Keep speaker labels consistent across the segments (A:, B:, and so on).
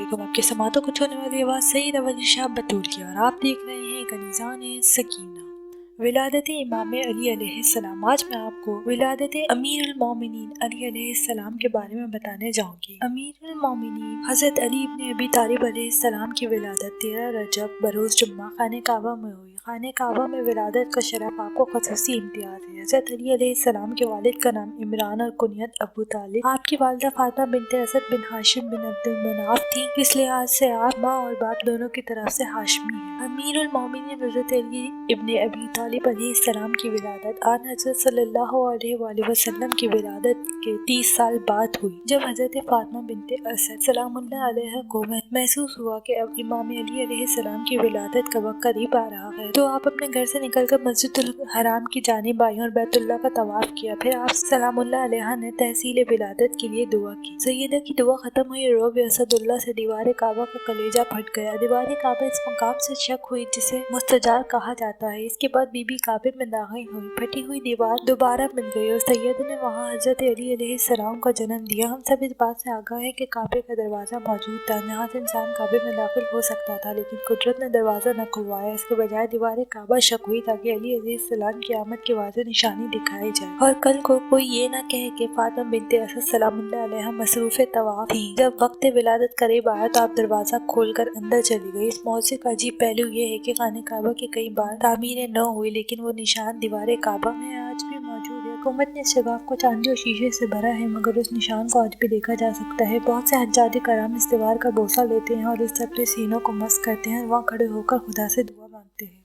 A: अस्सलामुअलैकुम। आपके समातों को छूने वाली आवाज़ सईद अवली शाह बतूल की, और आप देख रहे हैं कनीज़ान सकीना। विलादत इमाम अली अलैहिस्सलाम। आज मैं आपको विलादत अमीरुल मोमिनीन अली अलैहिस्सलाम के बारे में बताने जाऊंगी। अमीरुल मोमिनीन हज़रत अली इब्न अबी तालिब अलैहिस्सलाम की विलादत 13 रजब बरोज़ जुम्मा खाने काबा में हुई। खाने काबा में विलादत का शरफ आपको ख़ुसूसी इम्तियाज़ है। हज़रत अली अलैहिस्सलाम के वालिद का नाम इमरान और कुनियत अबू तालिब, आपकी वालिदा फातिमा बिनते असद बिन हाशिम बिन अब्दुल मनाफ थी। इस लिहाज से आप माँ और बाप दोनों की तरफ से हाशमी हैं। अमीरुल मोमिनीन हज़रत अली इब्न अबी तालिब अलैहिस्सलाम की विलादत आन हज़रत सल्लल्लाहु अलैहि वसल्लम की विलादत के 30 साल बाद हुई, जब हज़रत फातिमा बिनते असद सलामुल्लाह अलैहा को महसूस हुआ कि अब इमाम अली अलैहिस्सलाम की विलादत का वक्त करीब आ रहा है, तो आप अपने घर से निकलकर मस्जिदुल हराम की जानिब आए और बैतुल्लाह का तवाफ किया। फिर आप सलामुल्लाह अलैहा ने तहसील विलादत के लिए दुआ की। सैयदा की दुआ खत्म हुई। रोब असदुल्लाह से दीवार काबा का कलेजा फट गया। दीवार काबा इस मकाम से शक हुई जिसे मुस्तजार कहा जाता है। इसके बाद बीबी काबे में दाखिल हुई। फटी हुई दीवार दोबारा मिल गई और सैयद ने वहाँ हज़रत अली अलैहिस्सलाम को जन्म दिया। हम सब इस बात से आगाह है कि काबे का दरवाज़ा मौजूद था, जहाँ से इंसान काबे में दाखिल हो सकता था, लेकिन कुदरत ने दरवाज़ा न खुलवाया। इसके बजाय दीवार काबा शक हुई ताकि अली अलैहिस्सलाम की आमद की वाज़ेह निशानी दिखाई जाए और कल को कोई ये न कहे कि फातिमा बिनते असद सलामुल्लाह अलैहा मसरूफ़ तवाफ थी। जब वक्त विलादत करीब आया तो आप दरवाज़ा खोलकर अंदर चली गई। इस मौज़े का अजीब पहलू ये है कि खाने काबा की कई बार तामीरें न हुई, लेकिन वो निशान दीवार काबा में आज भी मौजूद है। हुकूमत ने इस शगाफ को चांदी और शीशे से भरा है, मगर उस निशान को आज भी देखा जा सकता है। बहुत से हज्जाज कराम इस दीवार का बोसा लेते हैं और इससे अपने सीनों को मस करते हैं, वहाँ खड़े होकर खुदा से दुआ मांगते हैं।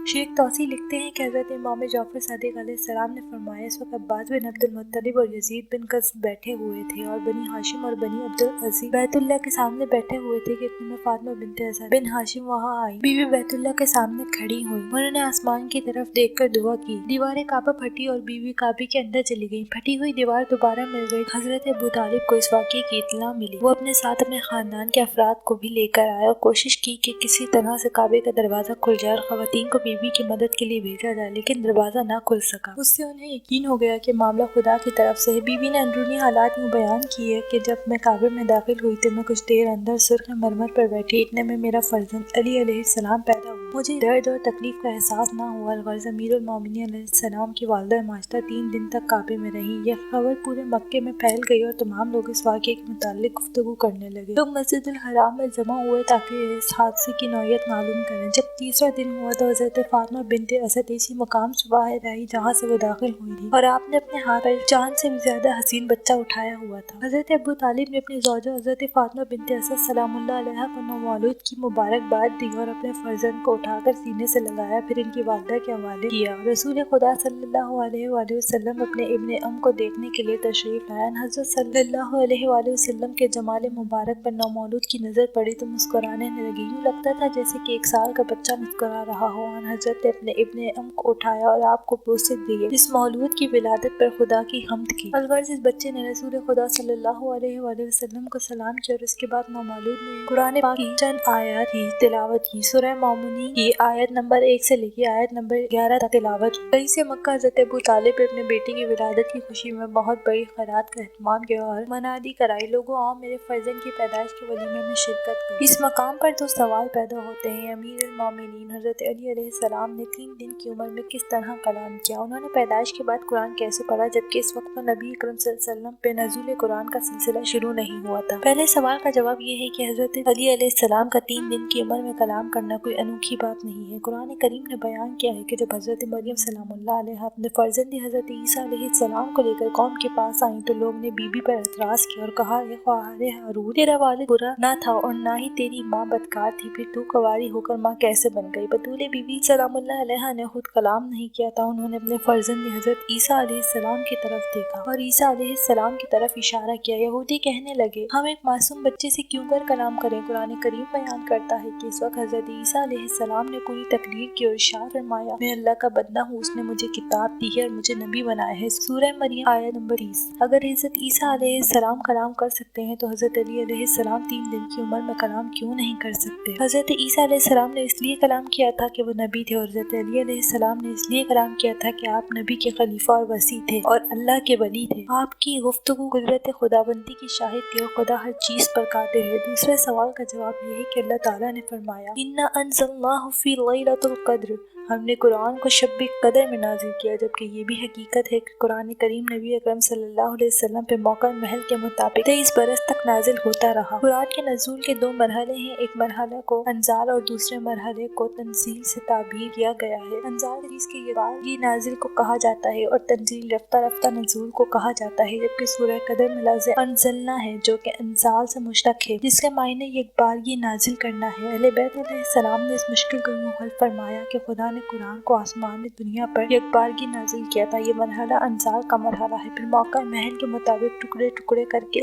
A: शेख तौसी लिखते हैं कि हज़रत इमाम जाफ़र सादिक़ अलैहिस्सलाम ने फरमाया, इस वक्त अब्बास बिन अब्दुल मुत्तलिब और यजीद बिन कस बैठे हुए थे और बनी हाशिम और बनी अब्दुल अज़ीज़ बैतुल्लाह के सामने बैठे हुए थे कि इतने में फातिमा बिनते असद बिन हाशिम वहाँ आई। बीवी बैतुल्लाह के सामने खड़ी हुई। उन्होंने आसमान की तरफ देखकर दुआ की। दीवार काबा फटी और बीवी काबे के अंदर चली गई। फटी हुई दीवार दोबारा मिल गई। हज़रत अबू तालिब को इस वाक़े की इत्तला मिली। वो अपने साथ अपने खानदान के अफराद को भी लेकर आए और कोशिश की कि किसी तरह से काबे का दरवाज़ा खुल जाए और ख़वातीन को बीवी की मदद के लिए भेजा जाए, लेकिन दरवाज़ा ना खुल सका। उससे उन्हें यकीन हो गया कि मामला खुदा की तरफ से है। बीवी ने अंदरूनी हालात यूँ बयान किए कि जब मैं काबे में दाखिल हुई तो मैं कुछ देर अंदर सुर्ख मरमर पर बैठी। इतने में मेरा फर्जंद अली अलैहिस्सलाम पैदा हुआ। मुझे दर्द और तकलीफ का एहसास ना हुआ। अलगर्ज़ अमीरुल मोमिनीन अलैहिस्सलाम की वालिदा माजिदा 3 दिन तक काबे में रही। यह खबर पूरे मक्के में फैल गई और तमाम लोग इस वाक़े के मुताल्लिक गुफ्तगू करने लगे। लोग मस्जिदुल हराम में जमा हुए ताकि इस हादसे की नौयत मालूम करें। जब तीसरा दिन हुआ तो हज़रत फातिमा बिनते असद इसी मकाम से बाहर आई जहाँ से वो दाखिल हुई थी, और आपने अपने हाथ पर चांद से भी ज्यादा हसीन बच्चा उठाया हुआ था। हज़रत अबू तालिब ने अपनी ज़ौजा हज़रत फातिमा बिनते असद सलामुल्लाह अलैहा को नौमौलूद की मुबारकबाद दी और अपने फर्जंद को उठाकर सीने से लगाया, फिर इनकी वालिदा के हवाले किया। रसूल खुदा सल्लल्लाहु अलैहि वसल्लम अपने इब्ने अम को देखने के लिए तशरीफ लाए। हज़रत सल्लल्लाहु अलैहि वसल्लम के जमाल मुबारक पर नौमौलूद की नज़र पड़ी तो मुस्कुराने लगी। यूँ लगता था जैसे कि 1 साल का बच्चा मुस्कुरा रहा हो। हज़रत ने अपने इब्ने अम को उठाया और आपको बोसे दिए। इस मौलूद की विलादत पर खुदा की हम्द की। अलगर्ज़ इस बच्चे ने रसूल खुदा सल्लल्लाहु अलैहि वसल्लम को सलाम किया और इसके बाद नौमौलूद ने कुरान पाक की चंद आयत की तिलावत की। सूरह मोमिनीन की आयत नंबर 1 से लेकर आयत नंबर 11 तक तिलावत की। रईस मक्का हज़रत अबू तालिब अपने बेटे की विलादत की खुशी में बहुत बड़ी खैरात का एहतमाम किया और मनादी कराई। लोगों आओ मेरे फर्जंद की पैदाइश के वलीमे में शिरकत करो। इस मकाम पर तो सवाल पैदा होते हैं, अमीरुल मोमिनीन हज़रत अली अलैहिस्सलाम ने 3 दिन की उम्र में किस तरह कलाम किया? उन्होंने पैदाइश के बाद कुरान कैसे पढ़ा जबकि इस वक्त तो नबी अकरम सल्लल्लाहु अलैहि वसल्लम पे नज़ूल कुरान का सिलसिला शुरू नहीं हुआ था? पहले सवाल का जवाब ये है कि हज़रत अली अलैहिस्सलाम का 3 दिन की उम्र में कलाम करना कोई अनोखी बात नहीं है। कुरान करीम ने बयान किया है कि जब हज़रत मरियम सलामुल्लाह अलैहा अपने फर्जंद हज़रत ईसा अलैहिस्सलाम को लेकर कौम के पास आई तो लोग ने बीबी पर एतराज़ किया और कहा, ये ख्वाहारे हारून, तेरा वालिद बुरा ना था और ना ही तेरी माँ बदकार थी, फिर तू कुंवारी होकर माँ कैसे बन गई? बतूल बीबी सलामुल्लाह अलैहा ने खुद कलाम नहीं किया था। उन्होंने अपने फर्जंद हज़रत ईसा अलैहिस्सलाम की तरफ देखा और ईसा अलैहिस्सलाम की तरफ इशारा किया। यहूदी कहने लगे, हम एक मासूम बच्चे से क्यों कर कलाम करें? कुरान करीम बयान करता है कि इस वक्त हज़रत ईसा अलैहिस्सलाम السلام نے پوری تقریر کی اور ارشاد فرمایا میں اللہ کا بندہ ہوں، اس نے مجھے کتاب دی ہے اور مجھے نبی بنایا ہے۔ سورہ مریم آیت نمبر 30۔ اگر حضرت عیسیٰ علیہ السلام کلام کر سکتے ہیں تو حضرت علی علیہ السلام 3 دن کی عمر میں کلام کیوں نہیں کر سکتے؟ حضرت عیسیٰ علیہ السلام نے اس لیے کلام کیا تھا کہ وہ نبی تھے، اور حضرت علی علیہ السلام نے اس لیے کلام کیا تھا کہ آپ نبی کے خلیفہ اور وصی تھے اور اللہ کے ولی تھے۔ آپ کی گفتگو قدرت خداوندی کی شاہد تھی اور خدا ہر چیز پر قادر ہے۔ دوسرے سوال کا جواب یہ ہے کہ اللہ تعالیٰ نے فرمایا اِنَّا أَنزَلْنَاهُ فِي لَيْلَةِ الْقَدْرِ، ہم نے قرآن کو شب قدر میں نازل کیا، جبکہ یہ بھی حقیقت ہے کہ قرآن کریم نبی اکرم صلی اللہ علیہ وسلم پہ موقع محل کے مطابق 23 برس تک نازل ہوتا رہا۔ قرآن کے نزول کے 2 مرحلے ہیں، ایک مرحلہ کو انزال اور دوسرے مرحلے کو تنزیل سے تعبیر کیا گیا ہے۔ انزال جس کے یہ نازل کو کہا جاتا ہے اور تنزیل رفتہ رفتہ نزول کو کہا جاتا ہے، جبکہ سورہ قدر میں لفظ انزلنا ہے جو کہ انزال سے مشتق ہے، جس کے معنی یک بارگی نازل کرنا ہے۔ اہل بیت علیہ السلام نے اس مشکل کو یوں حل فرمایا کہ خدا نے قرآن کو آسمان دنیا پر یک بارگی نازل کیا تھا۔ یہ مرحلہ انزال کا مرحلہ ہے، پھر موقع محل کے مطابق ٹکڑے ٹکڑے کر کے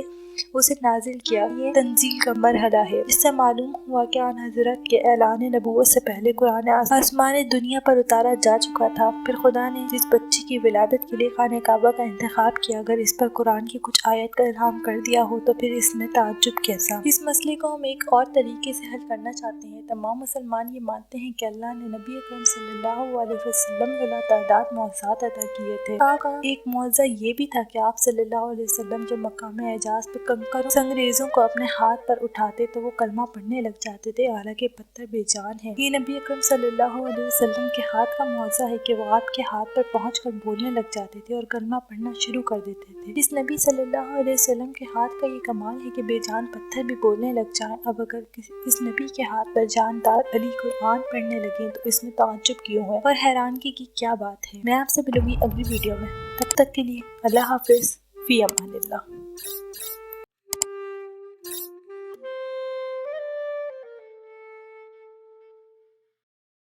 A: اسے نازل کیا، یہ تنزیل کا مرحلہ ہے۔ اس سے معلوم ہوا کہ آن حضرت کے اعلان نبوت سے پہلے قرآن آسمان دنیا پر اتارا جا چکا تھا۔ پھر خدا نے جس بچے کی ولادت کے لیے خانہ کعبہ کا انتخاب کیا، اگر اس پر قرآن کی کچھ آیت کا الہام کر دیا ہو تو پھر اس میں تعجب کیسا؟ اس مسئلے کو ہم ایک اور طریقے سے حل کرنا چاہتے ہیں۔ تمام مسلمان یہ مانتے ہیں کہ اللہ نے نبی اکرم صلی اللہ علیہ وسلم کو لاتعداد معجزات عطا کیے تھے۔ ایک معجزہ یہ بھی تھا کہ آپ صلی اللہ علیہ وسلم جب مقام اعجاز پہ کنکروں سنگریزوں کو اپنے ہاتھ پر اٹھاتے تو وہ کلمہ پڑھنے لگ جاتے تھے، حالانکہ پتھر بے جان ہے۔ یہ نبی اکرم صلی اللہ علیہ وسلم کے ہاتھ کا معجزہ ہے کہ وہ آپ کے ہاتھ پر پہنچ کر بولنے لگ جاتے تھے اور کلمہ پڑھنا شروع کر دیتے تھے۔ اس نبی صلی اللہ علیہ وسلم کے ہاتھ کا یہ کمال ہے کہ بے جان پتھر بھی بولنے لگ جائیں۔ اب اگر اس نبی کے ہاتھ پر جاندار علی قرآن پڑھنے لگیں تو اس میں تعجب کیوں ہے اور حیرانگی کی کیا بات ہے؟ میں آپ سے ملوں گی اگلی ویڈیو میں، تب تک کے لیے اللہ حافظ، فی امان اللہ۔